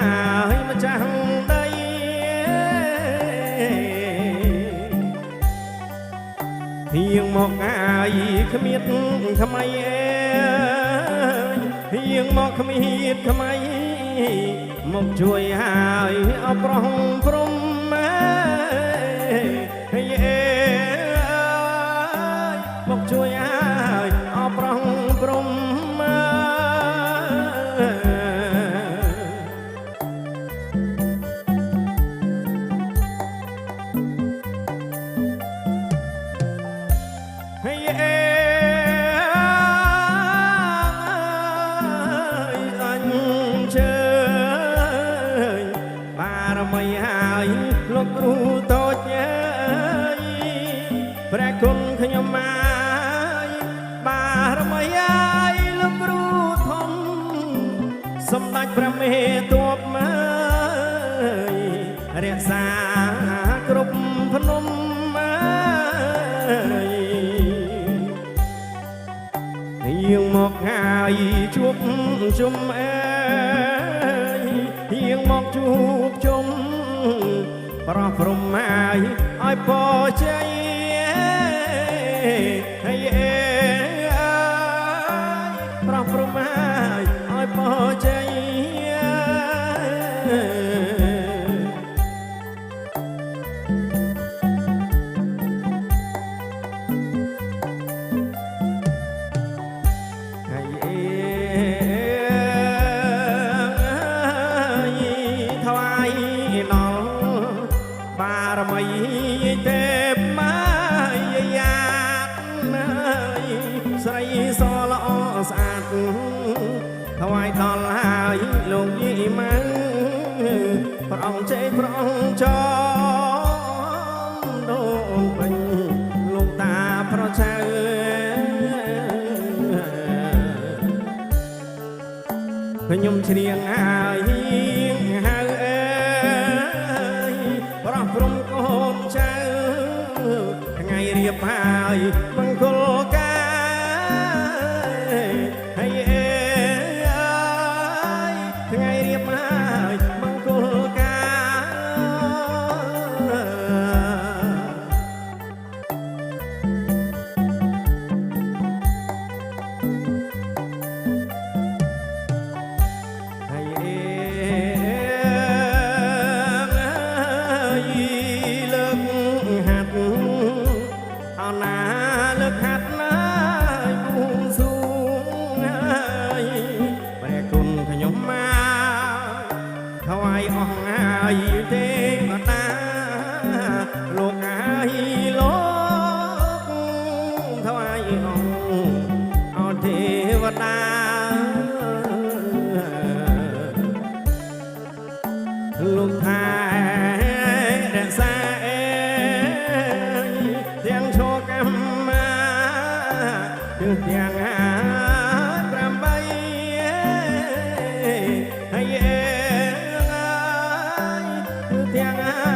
ហើយម្ចាស់ដីហៀងមកអាយគ្មៀតថ្មីហៀងមកគ្មៀតថ្មីមកជួយហើយអប្រងព្រំមកជួយហើយអប្រងព្រំលោកគ្រូតូចព្រះគុណខ្ញុំមកបារមីហើយលោកគ្រូធំសម្ដេចព្រះមេទ័ពមករក្សាគ្រប់ភ្នំយើងមកហើយជួបជុំយើងមកជួបជុំប្រោះព្រំហើយឲ្យពរជ័យប្រោះព្រំហើយឲ្យពរជ័យថ្វាយដល់បារមីទេពមាយាស្រីសល្អស្អាតថ្វាយដល់ហើយលោកយីម៉ៅព្រះអង្គចេព្រះអង្គចមដូនពេញលោកតាប្រឆៅខ្ញុំច្រៀងហើយហៅប្រោះព្រំកូនចៅថ្ងៃរៀបហើយមង្គលការហើយថ្ងៃរៀបហើយមង្គលណាលើកហាត់ណាយបួងសួងហើយព្រះគុណខ្ញុំមកថ្វាយអស់ហើយទេវតាលោកហើយលោកថ្វាយអស់អស់ទេវតាលោកថារក្សាទាំងឈរកម្មទាំង8ហើយទាំង